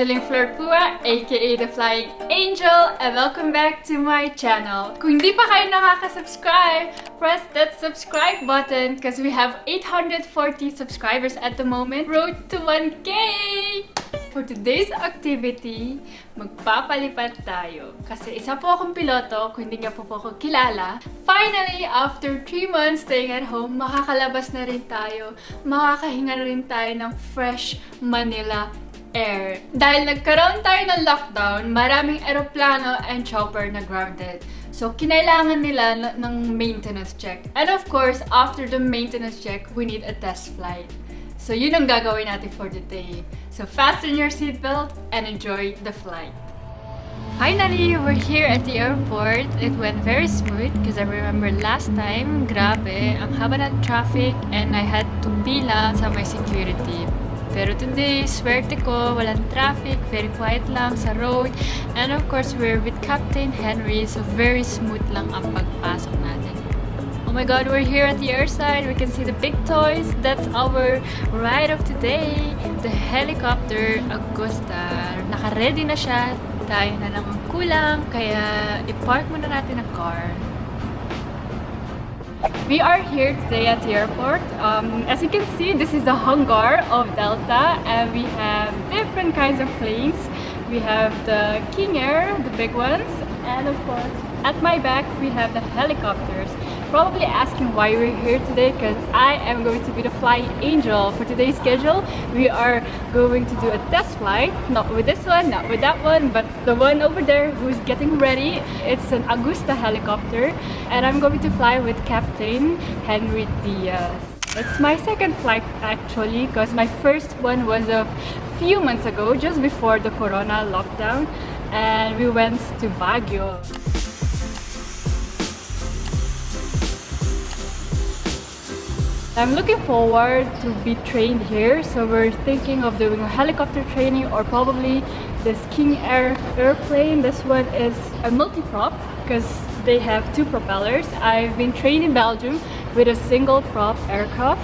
Angeline aka the Flying Angel, and welcome back to my channel. Kung hindi pa kayo nakaka-subscribe, press that subscribe button because we have 840 subscribers at the moment. Road to 1K! For today's activity, magpapalipat tayo. Kasi isa po akong piloto, kung hindi nga po ako kilala. Finally, after 3 months staying at home, makakalabas na rin tayo. Makakahinga na rin tayo ng fresh Manila air. Dahil nagkaroon tayo ng lockdown, maraming eroplano and chopper na grounded. So, kinailangan nila ng maintenance check. And of course, after the maintenance check, we need a test flight. So, yun ang gagawin natin for the day. So, fasten your seatbelt and enjoy the flight. Finally, we're here at the airport. It went very smooth because I remember last time, grabe, ang haba ng traffic and I had to pila sa my security. Pero today, swerte ko, walang traffic, very quiet lang sa road. And of course, we're with Captain Henry, so very smooth lang ang pagpasok natin. Oh my god, we're here at the airside. We can see the big toys. That's our ride of today. The helicopter Augusta. Naka-ready na siya. Tayo na lang ang kulang. Kaya i-park muna natin ang car. We are here today at the airport. As you can see, this is the hangar of Delta. And we have different kinds of planes. We have the King Air, the big ones. And of course, at my back, we have the helicopters. Probably asking why we're here today because I am going to be the flying angel. For today's schedule, we are going to do a test flight, not with this one, not with that one, but the one over there who's getting ready. It's an Augusta helicopter and I'm going to fly with Captain Henry Diaz. It's my second flight actually because my first one was a few months ago, just before the Corona lockdown, and we went to Baguio. I'm looking forward to be trained here, so we're thinking of doing a helicopter training or probably this King Air airplane. This one is a multi-prop because they have 2 propellers. I've been trained in Belgium with a single prop aircraft,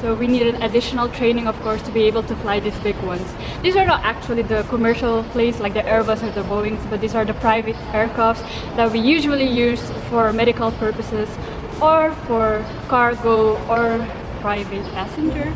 so we need an additional training of course to be able to fly these big ones. These are not actually the commercial planes like the Airbus or the Boeings, but these are the private aircrafts that we usually use for medical purposes or for cargo or private passenger.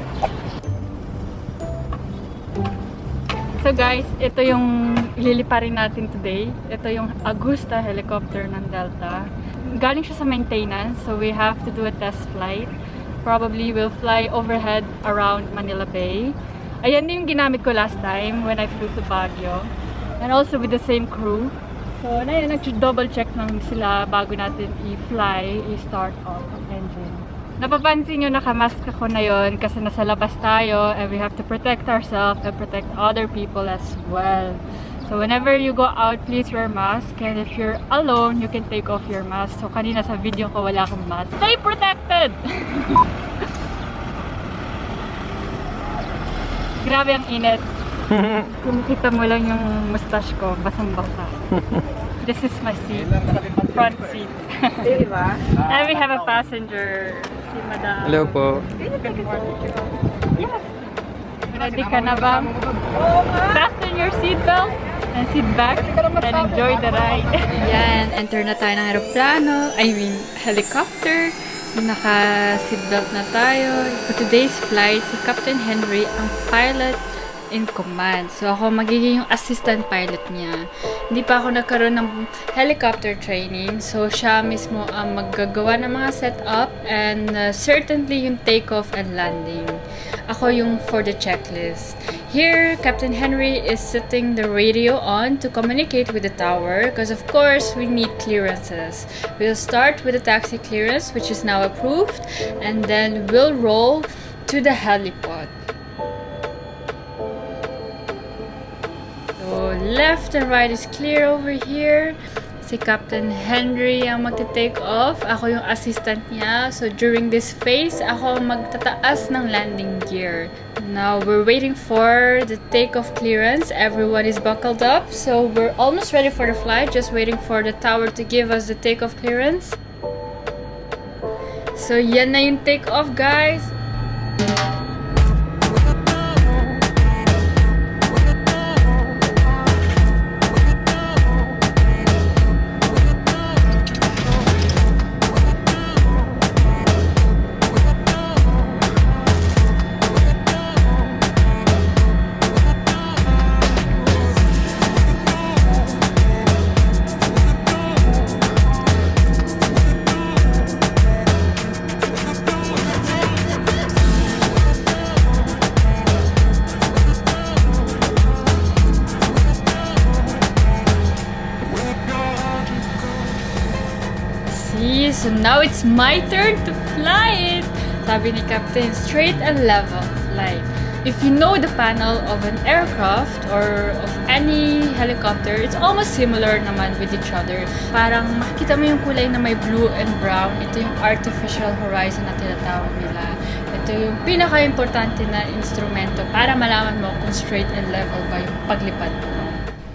So guys, ito yung ililiparin natin today. Ito yung Augusta helicopter ng Delta. Galing siya sa maintenance, so we have to do a test flight. Probably we'll fly overhead around Manila Bay. Ayan din yung ginamit ko last time when I flew to Baguio. And also with the same crew. So, nag-double check lang sila bago natin i-fly, i-start off ang engine. Napapansin nyo, nakamask ako na yun kasi nasa labas tayo and we have to protect ourselves and protect other people as well. So, whenever you go out, please wear mask. And if you're alone, you can take off your mask. So, kanina sa video ko, wala akong mask. Stay protected! Grabe ang init. Kung makita mo lang yung mustache ko, basang-basa. This is my seat, front seat. And we have a passenger, si Madam. Hello po. Ready ka na ba? Fasten your seatbelt and sit back and enjoy the ride. Yan, enter na tayo ng aeroplano, helicopter. Naka-seatbelt na tayo. For today's flight, si Captain Henry ang pilot in command. So, ako magiging yung assistant pilot niya. Hindi pa ako nagkaroon ng helicopter training. So, siya mismo ang maggagawa ng mga setup and certainly yung takeoff and landing. Ako yung for the checklist. Here, Captain Henry is setting the radio on to communicate with the tower because of course, we need clearances. We'll start with the taxi clearance which is now approved and then we'll roll to the helipad. Left and right is clear over here. Si Captain Henry ang magte-take off. Ako yung assistant niya. So during this phase, ako ang magtataas ng landing gear. Now we're waiting for the takeoff clearance. Everyone is buckled up. So we're almost ready for the flight. Just waiting for the tower to give us the takeoff clearance. So yan na yung takeoff, guys. so now it's my turn to fly it. Sabi ni Captain, straight and level flight. If you know the panel of an aircraft or of any helicopter, it's almost similar naman with each other. Parang makikita mo yung kulay na may blue and brown. Ito yung artificial horizon na tinatawag nila. Ito yung pinaka-importante na instrumento para malaman mo kung straight and level ba yung paglipad mo.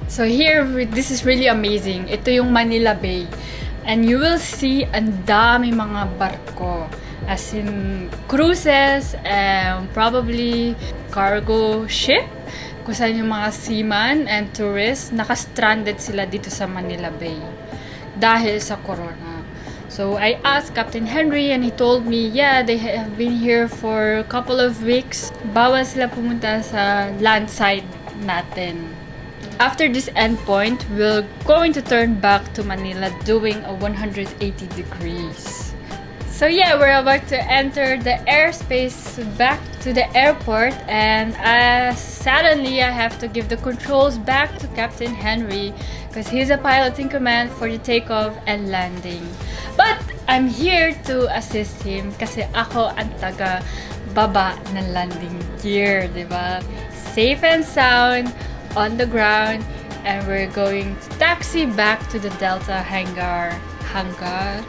So here, this is really amazing. Ito yung Manila Bay. And you will see ang dami mga barko. As in cruises and probably cargo ship. Kung saan yung mga seamen and tourists, naka-stranded sila dito sa Manila Bay. Dahil sa corona. So I asked Captain Henry and he told me, yeah, they have been here for a couple of weeks. Bawal sila pumunta sa land side natin. After this endpoint, we're going to turn back to Manila doing a 180 degrees. So yeah, we're about to enter the airspace back to the airport, and suddenly I have to give the controls back to Captain Henry because he's a pilot in command for the takeoff and landing. But I'm here to assist him kasi ako ang taga-baba ng landing gear, diba? Safe and sound on the ground, and we're going to taxi back to the Delta hangar. Hangar.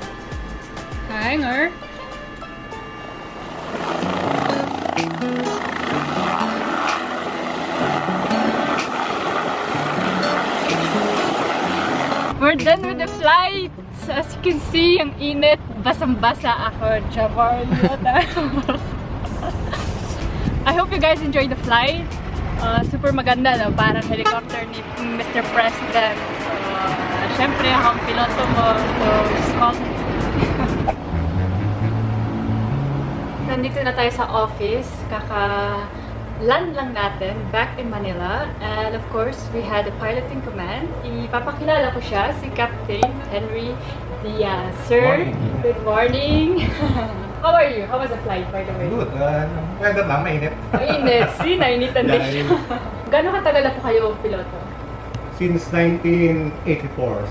We're done with the flight. So as you can see, yung init, basang-basa ako. I hope you guys enjoyed the flight. Super maganda, no? Parang helicopter ni Mr. President. So, syempre, akong piloto mo. So, just call me. Nandito na tayo sa office. Kaka-land lang natin back in Manila. And of course, we had a pilot in command. Ipapakilala ko siya, si Captain Henry Diaz. Sir, good morning. How are you? How was the flight, by the way? Good. Maganda lang, mainit. Mainit. See, nainitan din siya. Gano'ng katagal na po kayo piloto? Since 1984,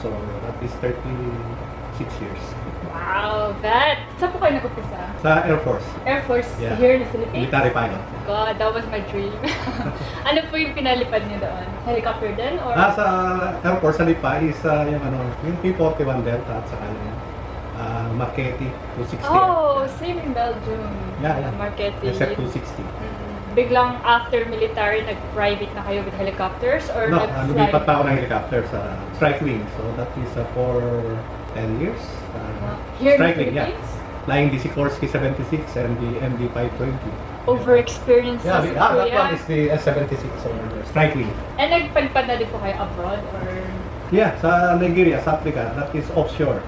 so at least 36 years. Wow, that! Saan po kayo nag-upisa? Sa Air Force. Air Force, Yeah. here in the Philippines? Military pilot. God, that was my dream. Ano po yung pinalipad niyo doon? Helicopter din? Or? Sa Air Force, sa Lipa is yung P-41 Delta at saka yung Marchetti 260. Oh, same in Belgium. Yeah. Marchetti. SF-260. Biglang after military, nag-private na kayo with helicopters? Or No, nag-fly? lumipat pa ako ng helicopter sa Strike Wing. So that is for 10 years. Here in the Strike Wing, yeah. Philippines? Flying the Sikorsky 76 and the MD-520. Over-experiences Yeah, in that Korea? one is the S-76 or Strike Wing. And nagpalipad na din po kayo abroad? Or? Yeah, sa Nigeria, sa Africa, that is offshore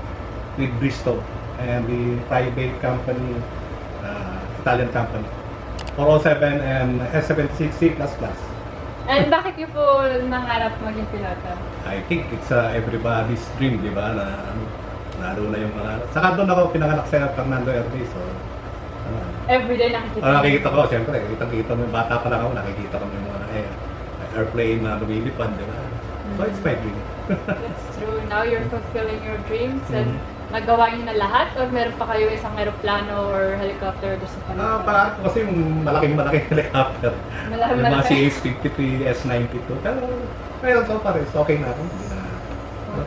with Bristol and the private company, Italian company. 407 and S-76 C++. And bakit niyo po nangarap maging piloto? I think it's everybody's dream, di ba? Lalo na yung mga... Saka doon ako pinanganak sa Fernando Air Base. So, Everyday nakikita. nakikita ko, siyempre, kita mo yung bata pa lang ako, nakikita ko yung mga airplane na lumilipad, di ba? So it's my dream. That's true. Now you're fulfilling your dreams and nagawa niyo na lahat or meron pa kayo isang aeroplano or helicopter gusto pa rin? Parang kasi yung malaking helicopter. Yung mga CH-53, S-92. Pero mayroon so far, okay na ako.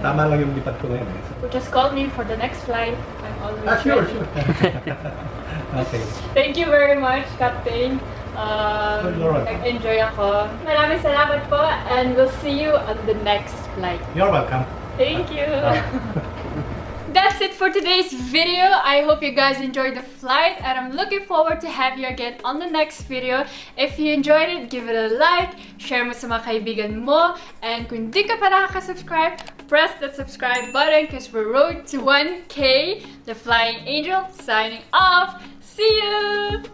Tama lang yung lipat ko ngayon. So just call me for the next flight. I'm always Sure. ready. Okay. Thank you very much, Captain. Nag-enjoy ako. Maraming salamat po and we'll see you on the next flight. You're welcome. Thank you. That's it for today's video. I hope you guys enjoyed the flight and I'm looking forward to have you again on the next video. If you enjoyed it, give it a like, share mo sa mga kaibigan mo, and kung di ka pa nakaka-subscribe, press that subscribe button because we're road to 1K. The Flying Angel signing off. See you!